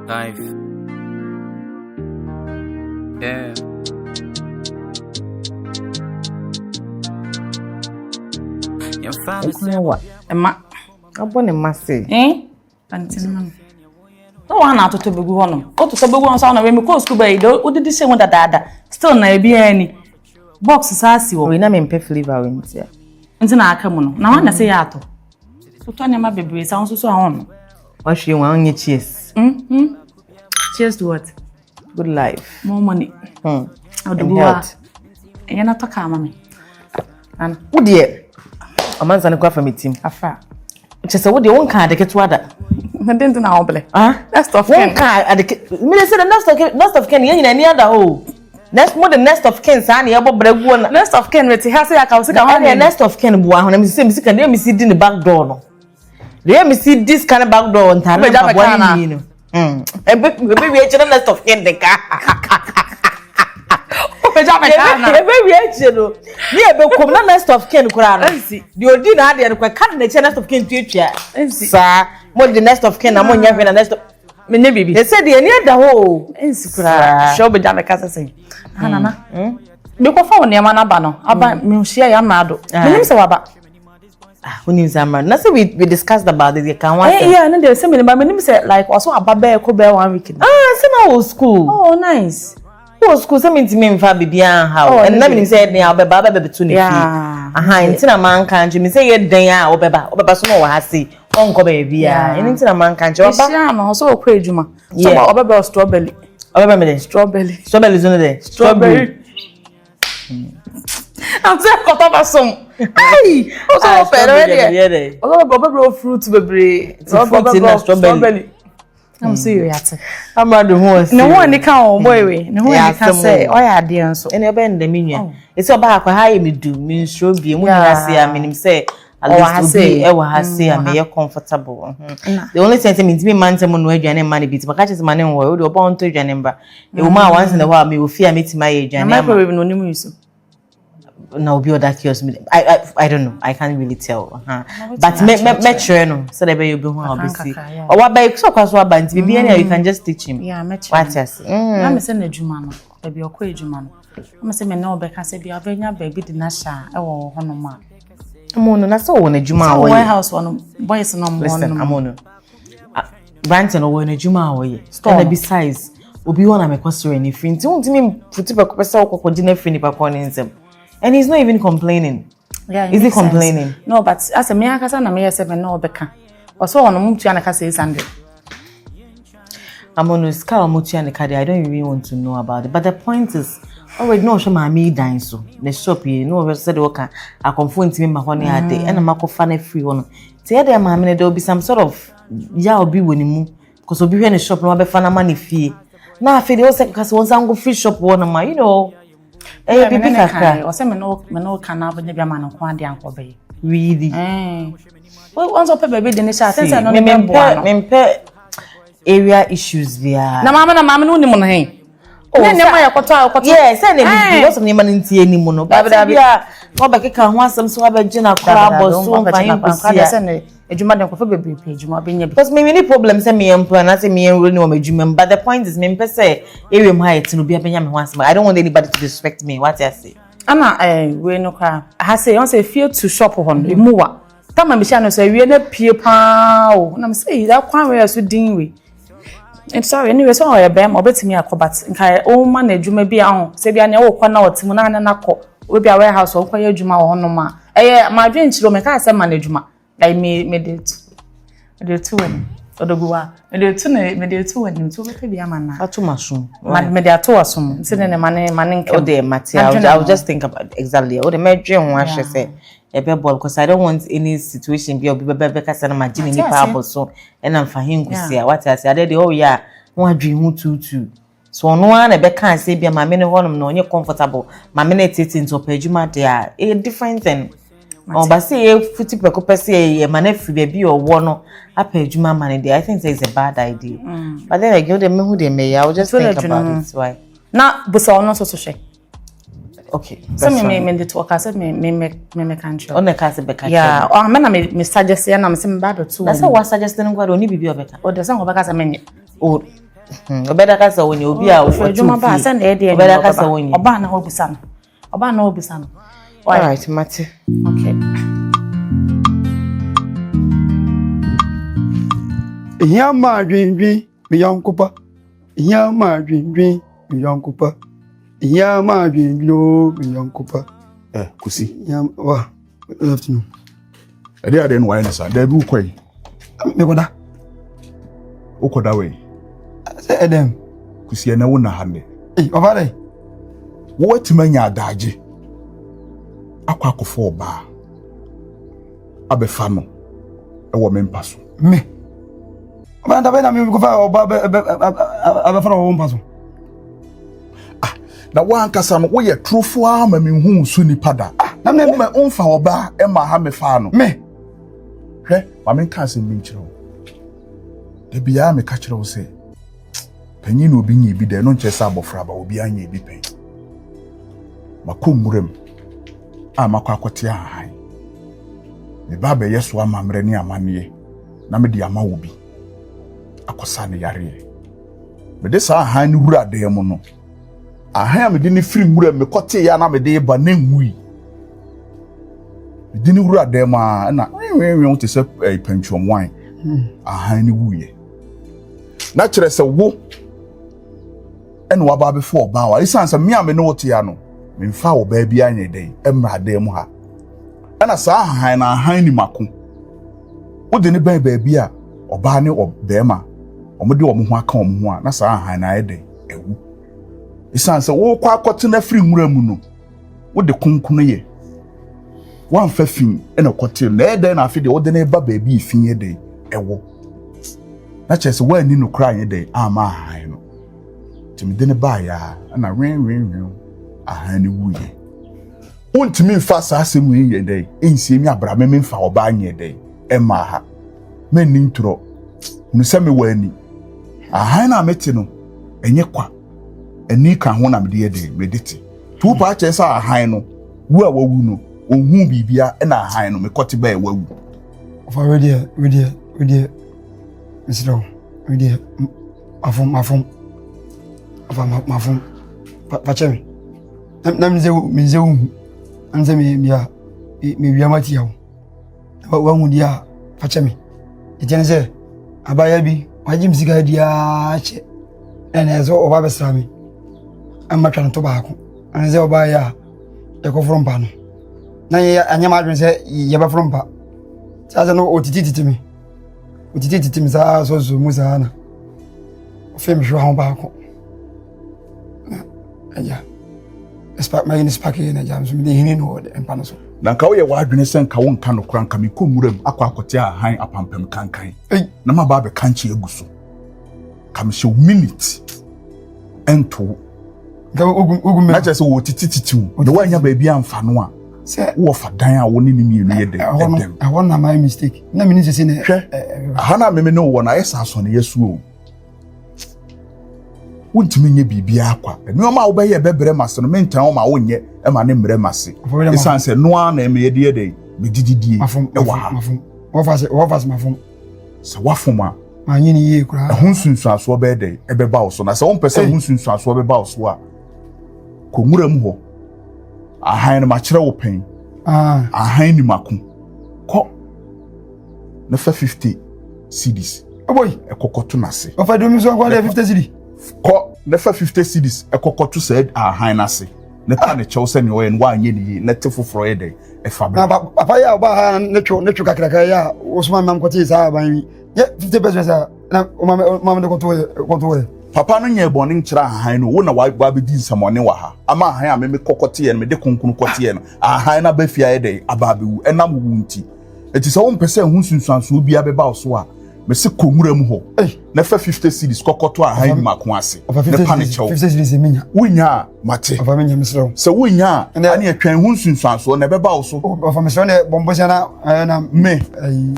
Life. Yeah. What? Emma, I want a massy. Antin. No one out to be one. Go to Sabu sound of Remico school by what did you say when the dada? Still, no be any boxes as you will not pay flavor winter. And I come on. Now, I say yato. So, Tony, my baby sounds so on. What she want your cheers? Cheers to what? Good life. More money. I'll do what? And you're not talking, mammy. And oh dear, a man's on a coffee meeting. Afar. Just what you won't can't get to other. I didn't know. That's tough. One car at the minister, the nest of Kenny and any other hole. That's more the nest of Ken, Sandy, about one nest of Ken, with has a house. A nest of Ken, when I'm saying, let me see in the back door. Let me see this kind of back door on time. Maybe a nest of Ken, the car. Very actually, yeah, but come on, nest of Ken, the ordinary and quite cut the nest of Ken future. Sir, more the nest of Ken, among you and a nest of maybe. They said they near the hole. Show me down the casa. Hannah, look for near Manabano, about Monsieur Yamado. Who needs a man? That's we discussed about it. Yeah, and there's similar, but my name said like also a baby could bear 1 week. Same old school. Oh, nice. School something to me for baby how and let me say now be baba be tuni intina man kanji me say ye dan a obeba so no wa hase onko baby intina man kanji oba na so okwa ejuma so obeba strawberry me strawberry zone there strawberry I'm saying got over some hey so better there obeba fruit bebre strawberry I'm serious. I'm not the horse. No one can boy we. No one can say oh yeah dear so. Any bend the minion. It's about how me do mean show be mo na say I mean say at least be e wa say am e comfortable. The only thing means me man say mo no aduane man bit but catch man no we do oba onto aduane mba. E woman once in a while me will fear me to my aduane. My problem no nimu so. No be other curious I don't know. I can't really tell. But me sure no. So that you be who obviously. Or what by so cause what banti be any you can just teach him. Yeah, me sure. What yes. I'm say na adwuma no. Baby okọ adwuma no. I'm say me na obeka say bia obenya baby di na sha e wo hono ma. Amonu na so won adwuma wo. Warehouse one boys no mo. Listen, Amonu. Branch no won adwuma wo ye. And besides, obi won am ekosoro ni free. Nti won ti me puti pe ko pesa okoko di na free ni papa ni nsem. And he's not even complaining. Yeah, is he complaining? No, but as a me akasa na me 7 no beka. Oso ono mutu ya na kasa 600. Amonu ska mutu ya na kade. I don't even want to know about it. But the point is, already no show my dying so. The shop here, no we said okay. I confront me mahoni ade. And I'm go fan free one. Say there ma me there will be some sort of ya obi woni mu. Because obi we in the shop no be fan money fee. Na fee dey say because one go free shop one ma, you know. Eh bibi kakra. O say me no kana banya bia ma no kwa de anko be. Really? Once up baby dey sha sense no me mempe area issues there. Na mama no ni mo no hen. Na ne ma yakoto. Yeah, say ne because of ne ma ntie ni mo no. Ba bia no be keka ho asem so abaje na kora boso fan kusia. Say ne ejuma de kofa baby pe ejuma benya because me any problem say me employ na say me enroll ni o ejuma but the point is me say area mu ha yet no bia benya me ho asem. I don't want anybody to disrespect me. What I say? Ana we no kwa. I say on say feel to shop hon emuwa. Tama me sha no say we na pie pa o. Na me say that kwan we so din we. It's sorry anyway so o be ma obetimi akobat nkai o ma na ejuma bia ho say bia na wo kwa na otimu na na ko we bia warehouse o kwa ya ejuma wo no ma ma dwen chiro me ka say ma na ejuma like me dey two when odogwa me dey two when so be bia ma na atumasum me dey ato asum say ne mane nke o dey material I will just think about exactly o dey me dwen ho ahwe say ebe ball because I don't want any situation be obi be kasa na magine ni pa aboso and am fahin kusia what I say I dey oh yeah no adwen hu tutu so no one be kan say bia ma me ne honum no onye comfortable ma me na tete into pejuma there a different thing oh but say futi peko pese e ma na free be or wo no apejuma man there I think it's a bad idea but then again dem me who dey me I will just think about it why na busa ono so she. Okay. So me the talk I said me country. On the case be country. Yeah, o me na me suggest ya na me say me ba do too. That's what suggesting go do ni bibi obeka. O de say go beka say me. Oh. Obeda kasa woni obi a ofredwuma ba say na e dey obeda kasa woni oba na obusa no oba na obusa no all right mate okay Yama dwindwi mi yankopa Yama dwindwi mi yankopa Yama dwindwi mi yankopa kusi wa good afternoon ade ade no wine sa da bi ukoi me koda ukoda we say edem kusi na wona hande over there wo timanya adaje akwa akofo oba abefa no e wo mempa so me oba nda be na me ko fa oba abefa no wo mempa so na wankasa no wo ye trufo ama me hu so nipa da na me onfa oba e ma ha me fa no me hwe ma me kan se me nchiro de bia me ka kire wo se panyi no obi nyi bi de no nche sa abofra ba obi anya bi pen makomurem amakwa akote ahan me ba be yeso amamre ni amane na me de ama obi akosa ne yare me de sa ahan ni wura de mu no ahan me de ni firi mura me kote ya na me de ba na nwui me de ni wura de ma na we te se panchom wan ahan ni wuye na kire se wo ene wa ba before ba wa isansa me ame no wote ya no me mfa wo ba bia anya den emra de mu ha ana sa ahan na ahan ni mako wo de ne ba bia oba ne obema omode wo ho aka wo ho a na sa ahan na ede ewu isansa wo kwa akote na firi nwura mu no wo de kunkunu ye wan fa fin ene kote na ede na afide wo de ne ba bia fin ye de ewo na chese wa ni no kra ye de ama ahan no timi de ne ba ya na ren ahani wuye untimi mfa sa asemu ye dey ensie mi abrame me mfa oba anye dey ema ha me ni ntro unu se me wani ahan na meti no enye kwa ani ka ho na me de dey mediti tu pa che sa ahan no wu a wawu no ohun bibia na ahan no me kote ba e wawu of already Mr. Ready afum pachemi namze me wiamati yawo wangu dia pachemi itenze abaya bi wajim sika dia che enezo oba besrami amma twan to baako anze obaya ekofrom pa no na ye anyama adwen se ye ba from pa sasa no otititimi za so musa na ofem jwa ho baako aya espa my spaki na jam so me hini no empano so na nka wo ye wadwene sen ka won ka no kran ka me komuram akote ahan apampam kankan na ma ba be kanchi eguso ka me show minute ento ga ogum na je se wo titititiu de wanya ba bia amfa no a se wo fa dan a woni ni mienu ye dem I want na my mistake na me ni se ne hana me no wo na yesa so ne yesu o untimi nye bibia akwa enu ma wo be ye bebre mase no mentan wo ma wo nye e ma ne mre mase isanse no na me ye de me dididie e wa ha wo fas mafum se wafum a ma nyi ni ye kura hunsunsu aso be de e be ba wo so na se wo pese hunsunsu aso be ba wo so a ko muram ho ahan na ma kire wo pen ahan ni mako ko na fa 50 cedis boy e kokoto na se o fa do mi so kwa 50 cedis ko na fa 50 cedis e kokoto said ahan na se ne pa ne chew se ne wo en wa anye ni na te foforo ye de e fa be na papa ya ba ha ne twa kakra ya osuma mam kwati sa ban wi ye 50 pesos na mama de koto papa no nye boni nkira ahan no wo na wa be di nsamone wa ha ama ahan a me kokote ye me de kunkunu kote ye no ahan na ba fia ye de aba be wu enam wu nti eti se wo mpese hu sunsuanso obi abeba wo so a me se komuram ho na fa 50 cedis kokoto ahan mako ase ne pa ne chew 50 cedis minya wonya mate ofa minya misro se wonya ani atwan hu sunsuanso na beba wo so ofa misro ne bombo sia na me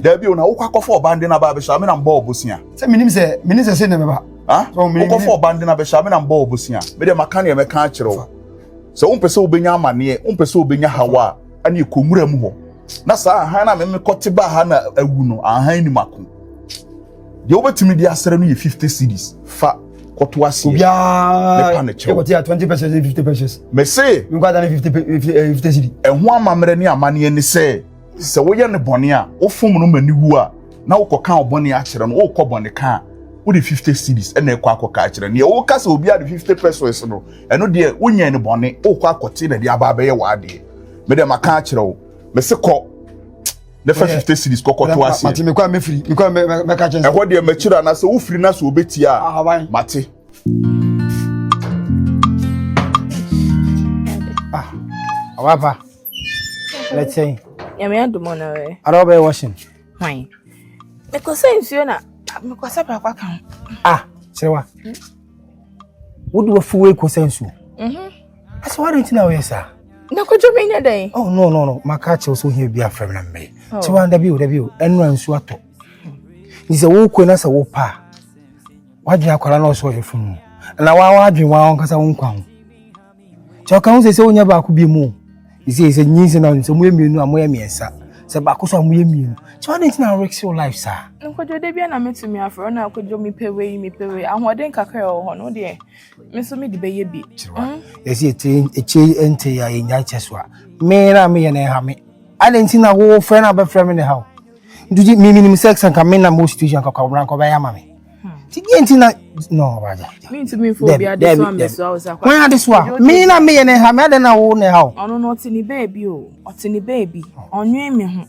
da bi ona wo kwakofo obande na ba be sha me na mbo obosia se minim se ne beba okofo obande na be sha me na mbo obosia me de makane e meka akiro se wo mpese obenya amane wo mpese obenya hawa ani komuram ho na sa ahan na me kote ba ha na awu no ahan ni mako de obetimi di asere no ye 50 cedis fa koto ase obia e ko tia 20 pesos 50 pesos me say me kwada 50 cedi ehun amamre ne amane ne se wo ye ne bone a wo fom no mani wu a na wo koka obone a kire no wo ko bone ka wo de 50 cedis e na ekwa akoka a kire ne wo ka se obia de 50 pesos no eno de wo nya ne bone wo ko akote na de aba be ye wa de me de maka a kire wo me se ko the first 50 cedis koko to ase mate me kwa me free me kwa me ka chance e ho de ma kire na se wo free na se obeti a mate Papa, let's say. Yeah, me do money way. I don't be washing. Why? Because since you na, because I can. Serwaa. What do a full way consensus? That's why don't you know, sir? No, could you mean a day? Oh, no. My catch also here be a friend and me. So on the view, and run swato. He's a walk when us a whopa. Why do you call an also your phone? And now I drink one because I won't come. So I can't say so never could be more. He says, a news and on some women are more me, sir. So back some women. So I didn't know Rex your life, sir. And could you be an amazing to me after now? Could you me pay way, and what then caca or no dear? Miss me the baby. Yes, it a chain enter in Yacheswa. May I me and I have me. I didn't see a whole friend of a friend in the house. Do you mean sex and come in a most tuition cock rank of a mammy? No, Roger. Mean to me for be a this one, Miss Rosa. Why this one? Me and I have made an own how. I don't know what's in the baby, what's in the baby. On you, me.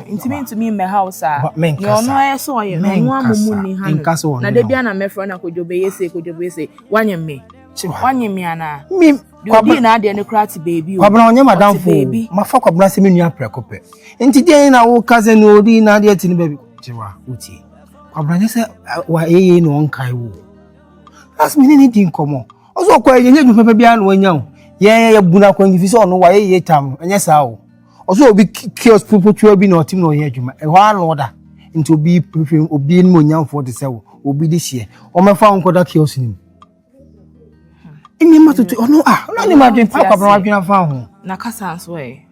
Intimate to me in my house, sir. You know, I saw you. No one in Castle. Now, the Biana, my friend, could you be say, could you say, one year me. One year me, Anna. Me, you didn't add any cratty baby. I'm on your madam baby. My fuck of blessing in your precope. And today, our cousin will be not yet in baby. Uti. Abranya se wa eye no nkai wo as me ni din komo ozo kwa ye nyu pepe bia no anya wo ye buna kwa ngifi so no wa eye tam anya sa wo ozo obi kiosk puputu bi na otim no ye adwuma e ho ano oda nti obi prefer obi ni mo nyamfo de se wo obi de hie o mefa nkoda kiosk ni eni matutu ono no ni ma dwen pa kwa bra dwen afa ho na kasa nso e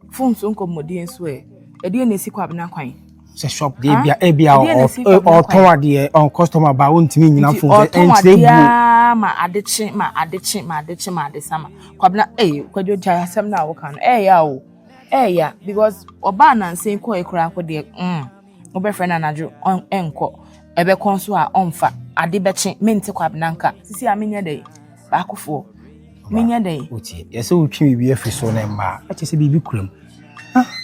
phone so nkomodi nso e de na esi kwa abna kwan se shop dey bia or ton dey on customer ba won timi nyina phone and ma adesama kwabna kwadwo jaya asem na wo kan ya because oba na nsen ko ekura ko dey obe friend na najo enko ebe konso a onfa ade beche mente kwabna nka sisi amenya dey ba akofo menya dey oti yese wo twi bi afi so na ma ache se bibi kuram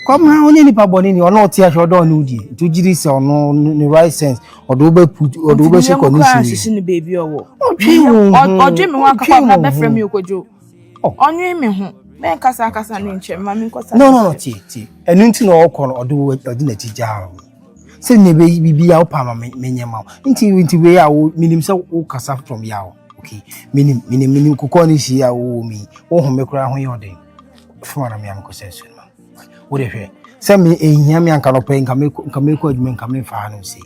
come na only ni paboni ni ono ti aso do no di to jiri se ono ni right sense odo be put odo be se condition ni ni baby owo odwe me wa akwa na be frame okojo onwe me ho me kasa ni nche ma me nkosa no ti enu nti na okọ no odo na tija ha se ne be bibi ya opa ma menye ma nti we ya wo minim se wo kasa from ya okay minim kokọ ni shi ya wo mi wo ho me kura ho ye oden fo na me am ko sense what if he send me ehia me anka no pe nka me ko adwuma nka me fa no se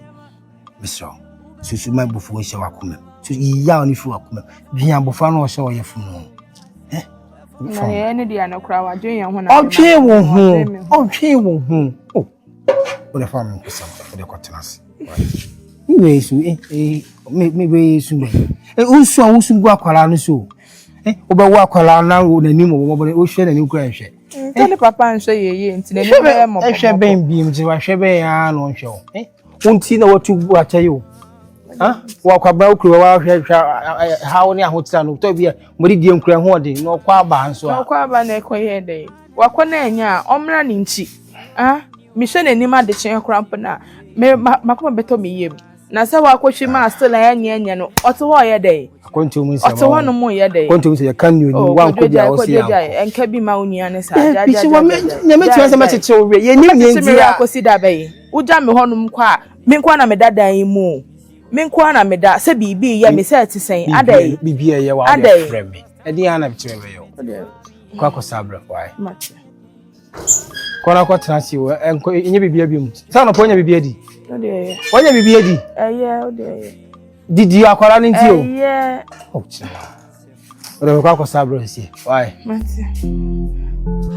misro susu ma bufu hye wakoma so iya oni fu wakoma bia bofa no hye oye fu no na ye ne dia no kra wa dwen ye ho na otwe wo hu oh the farm ko sam for the cottoners we su me we su me usu gu akwara no so obawo akwara na na ni mo bo o hwe na ni kura hwe tell papa and say ye nti na ni be mo hwe ben bi mti wa hwe ben ya no hwe o unti na watu gu acha yo wa kwabra okuru wa hwe hawo ni ahotira no to bia mo di die nkura ho ode no kwa aba nso a kwa aba na ekoye de wakọ na enya omra ni nchi mi hwe na ni ma de chen krampo na me makoma beto mi yem na se wa kwhwe ma still ya nya no oto ho ye de kontu mu se oto ho no mu ye de kontu se kan ni wa ko dia o se ya enka bi ma unia ne sa jaja bi se wa me ti se ma tete o re ye ni ni ndi ya ko si da be uja me ho no kwa me kwa na me dadan mu me kwa na me da se bibi ye me se ti sen adai bibi ye wa de frame me e di ana bi tire be yo kwa ko sabra why kona ko transi wo enko enye bibia bi mu sa no po nya bibia di ode onya bibia di ode didi akwara ni nti o ode kwa ko sabra si why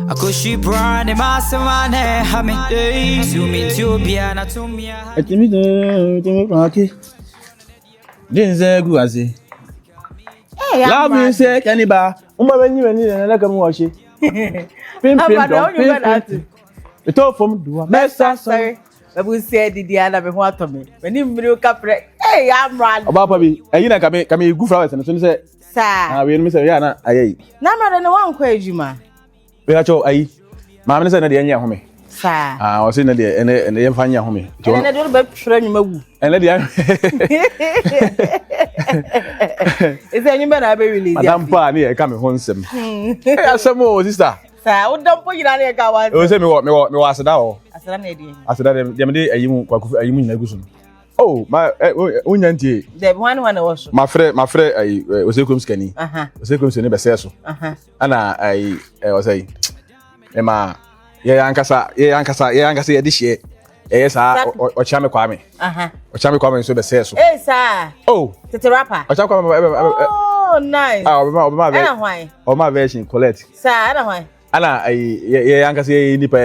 akoshi brand masamane hame zoomi tubia na tumia atimi praki denze gu ase Love me say caniba. When na come wash. Pim. It all from do. Messa sorry. We say the other be what to me. When you milk up, hey, I'm right. About baby, and you come good flowers and so say, sir, we miss Yana. Aye. No matter no one quays ma. We are cho aye. Mamma said the end home. Sir, I was in the day and the fine home. And I don't bet friend you. And let the Is there any man I be released? Madame Parney coming home some. Some more sister. Sir, what don't put you on your car? Oh, say me what me was now. I said, them day you Negusun. Oh, my unyanti. The one was My friend was a skinny. Was a skinny beseso. And I was a Emma, Yankasa, this year. Yes, or Chame Kwame. Or Chame Kwame so beseso. Eh, sir. Oh, it's a rapper. Oh, nice. Oh, my version, Colette. Sir, I don't know. Ana Yankasa nipa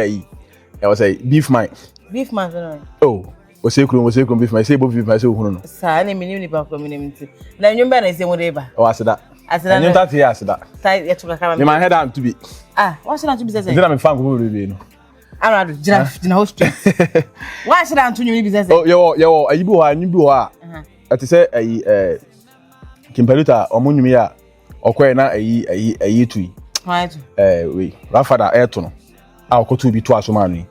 I was a beef man. Beef man. Oh, was a beef my say beef my so. Sir, I mean nipa community. Na nyumba na say whatever. Oh, I said that. You that here, I said that. Tie you to camera. My head out to be. What should I to be say? Then I'm fan go be no. I do giraffe in host. Why should I to you be say? Oh, yo, ayibu ha, nyibu ha. Ati say Kimpeluta omunyu ya okwe na ayi tui. Right. We Rafada eto no. A okotu bi to asoma no.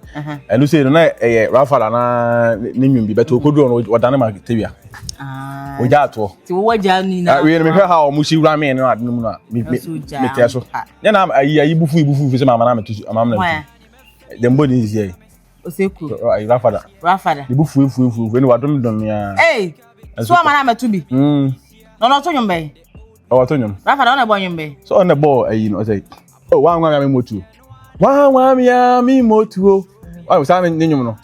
And you say na Rafada na nimyum bi beto okodu no odane ma tebia. O ja to. Ti wo ja ni na. We me hwe ha o mushi wura me no adum no me teso. Ya na ayi bufu fi se mama na metu amam na. Dem body is here. Oseku. Rafada. The bufu when wadom don ya. Eh. So mama na metu bi. No to nyombe. Oh, to nyom. Rafada na bo nyombe. So on the ball ayi no say. Oh, wan me motu. Wan me motu. Oh, sa me nyom no.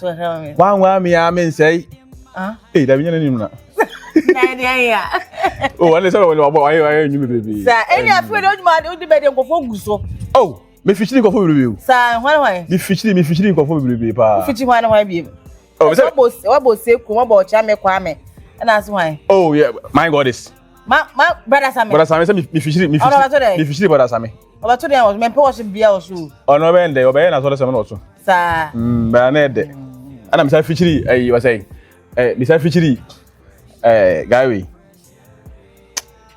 Wan me say. Eh, da binya nyom na. Oh, wale so wale wabo ayi nyum bebe. Sa eni afwe do nyuma de be de nkofo guso. Oh, me fichiri nkofo bebe. Sa hwan. Me fichiri nkofo bebe pa. Fichiri hwan bi. Oh, say wabo seku, wabo cha me kwa me. Na so hwan. Oh, yeah, my goddess. My brother Sami. Brother Sami say me fichiri brother Sami. Oba to dey was me pe was bia osu. Ono be ndey oba na so le no so. Sa. Ba na de. Ana me say fichiri ayi wa say. Me say fichiri guy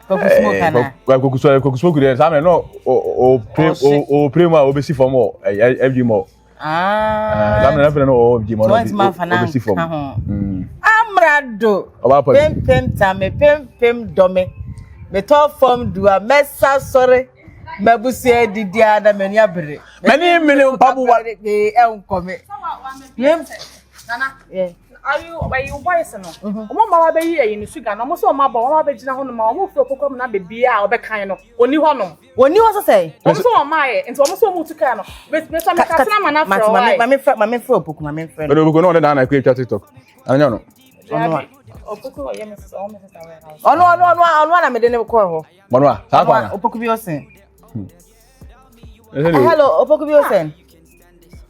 Koku smoke there Sami no o prema obesi form o FG mo. Sami na fe no o FG mo no obesi form. Amrado. Pem tame pem dome. Me to form do a messa sorry. Mabusie didi ada mani abere. Mani mele pabu wa e nkome. Nana. Yeah. Are you boys no? Omo ma wa be yi ni sugar no mo so ma ba wa be gina ho no ma omo fro kokom na be bia obe kan no. Oni ho no. Oni ho so say. Omo so ma ye. Nti omo so mu tuka no. Be so me ka na ma na fro. Ma me fro opoku ma me fro. But we go no na create TikTok. Anya no. Opoku o ye me so me ta we house. Ono na me de ne ko ho. Monwa, sa kwa na. Opoku bi osen. Hello, opoku bi osen.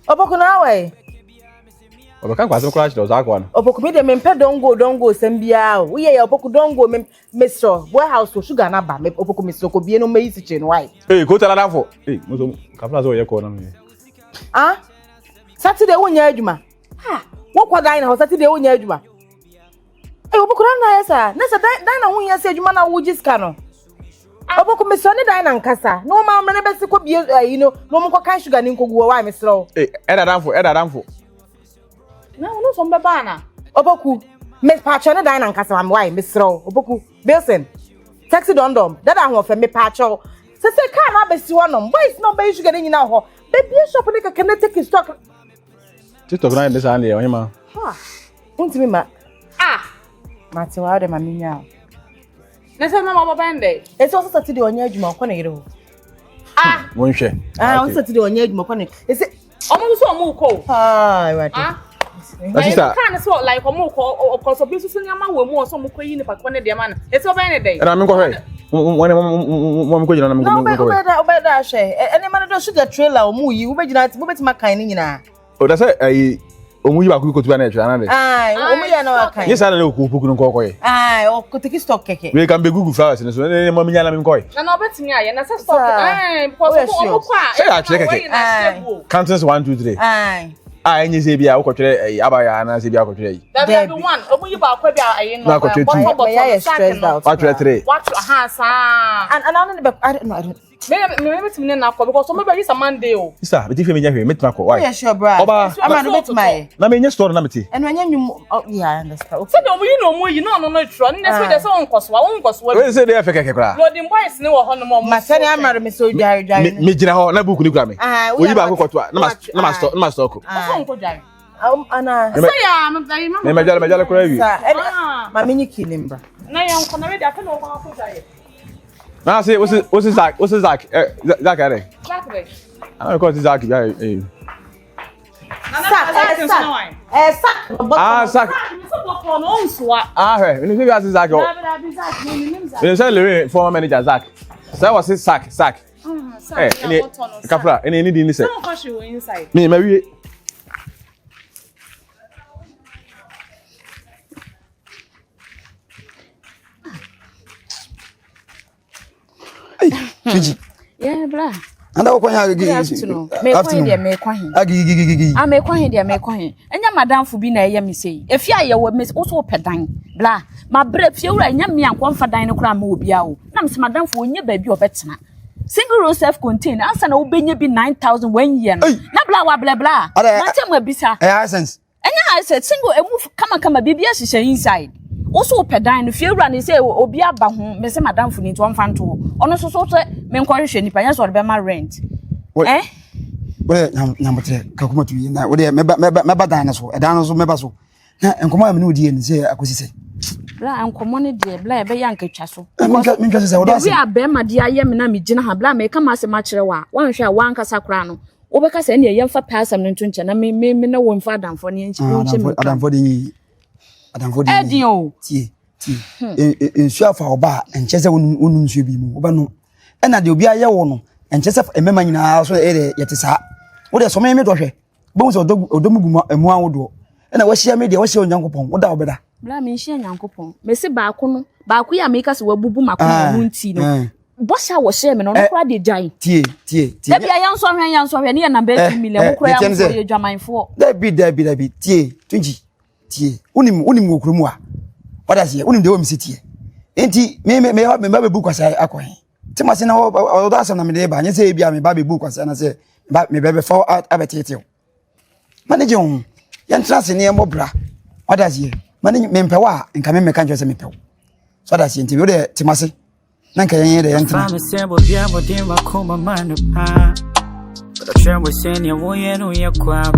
Opoku na we. Obokan kwa so crash do za kwa no. Opoku mi de me mpe dongo sembia o. Wo ye opoku dongo me mesro. Warehouse so sugar na ba me opoku mesro ko bie no me isi che no why. Eh, ko tala dafo. Eh, mo so kafla so ye ko na me. Saturday wo nya adwuma. Wo kwa dan na ho Saturday wo nya adwuma. Opoku na yesa. Na sa dan na wo nya se adwuma na wo jiska no. Opoku mesro ne dan na nkasa. No ma me ne besi ko bie no mo ko kan sugar ni nkogu why mesro. Eh, eda danfo. Na no so mbeba na. Opoku me pacho ne dan na nkasa am why mesro. Opoku Bilson. Taxi dondom. Dada ho fe me pacho. Se car na besi wonom. Boys no be sugar ni na ho. Baby shop ne ka take stock. TikTok na ndesa ande onye ma. Untimi ma. Mate wa de ma minya. Na se na mama bende. Eso so Saturday onye adwuma ko na yire ho. Mo nhwe. On Saturday onye adwuma ko na. Ese omo so omo ko. Right. Sister. Kan so like omo ko so bi so nyama we mu so mo ko yi ni pakwa ne de ma na. Ese oba ne dey. Era me ko hwe. Mo ko jina na me ko hwe. Obeda hwe. Ene ma do sugar trailer o mu yi wo be jina ti bo beti makan ni nyina. O da say omu yi ba ku ko tuba na etwa na de omu ya na wakan yes ana le ku puku no kokoye o ko take stock keke we can be google flowers ne so ne mo nya na mi koy na obetimi aye na say stock because omu kwa say ya chire keke counts 1 2 3 enye se bia wo ko twere abaya na se bia ko twere yi there be one omu yi ba kwa bia aye no na ko twere ya stressed out what twere 3 what ha sa and I don't know me betimi na akọ because omu be yi Monday o sister be ti fe me nya hwe metima ko why yeah sure bro oba ama no betimi na me nya store na meti and when you yeah I understand so the omu yi no omu yi no tro ne say dey say onkoso we say dey fe keke kra loading boys ne wo ho no mo ma sani amara me so jare me gina ho na buku ni kura me oyi ba ko koto na ma stock so onko jare ana so ya me me jale kura wi ma me nyiki limbra na ya onko na we da ka no ko jare na say what's Zach Zach are Zach be I call it Zach yeah Zach when you say Zach you say le former manager Zach so was Zach any kafra any need ni say me wi Fiji. Yeah, blah. Anda ko nya gigi. Me kwa dia me kwa hin. Agigi. Ah me kwa hin dia me kwa hin. Enya madam fu bi na eye me sei. Efi aye wo me wo so pedan. Blah. Ma bre fie wura enya me ankon fa dan ne kura ma obi a wo. Na me se madam fu onye ba bi obetena. Single row self contained. Ansa na wo benye bi 9,000 1 year no. Na blah wa blah blah. Ma tem abisa. Essence. Enya I said single e move kama bibia hihye inside. Also pedan no fie run say obi aba ho me say madam fu ni to mfa nto ono so me nkwahwe nipa nya so de be ma rent we nyambotre kakuma tu na we de meba dan na so edan no so meba so na enkomo am ne odi en say akosi say bla enkomo ne de bla e be yankatwa so minka say oda say we abe ma de aye me na me gina ha bla me kama se ma Kyerewaa wanhwe a wankasa kra no wo be ka say ne yemfa pasam no ntunche na me na wo mfa adamfo ne nchi wo nche me adamfo de yi adamfo de Edio tie ensu afa oba enchese wonum nsu bi mu oba no ena de obi aye wo no enchese emema nyina so ere yete sa wo de so me to hwe bo so odomugu emu awodo ena wahia me de wahia onyankopon wo da obeda bla me hia nyankopon me se baako no baako ya me ka se wabubu makoma mu nti no bosha wo hye me no no kra de jan tie da bia yan so hwe ne na be 2 million mo kra ya mo ye dwamanfo da bi tie tunji tie unim okromu a wada sie unim de wo misitie enti me ba be book kwasa akwan ti ma se na o da asem na me de ba nya se bia me ba be book kwasa na se ba me be for abetete manage on yan trase ne mo bra wada sie manage me mpewa nka me ka nche se me pew so wada sie enti we de ti ma se na nka yan de yan tra But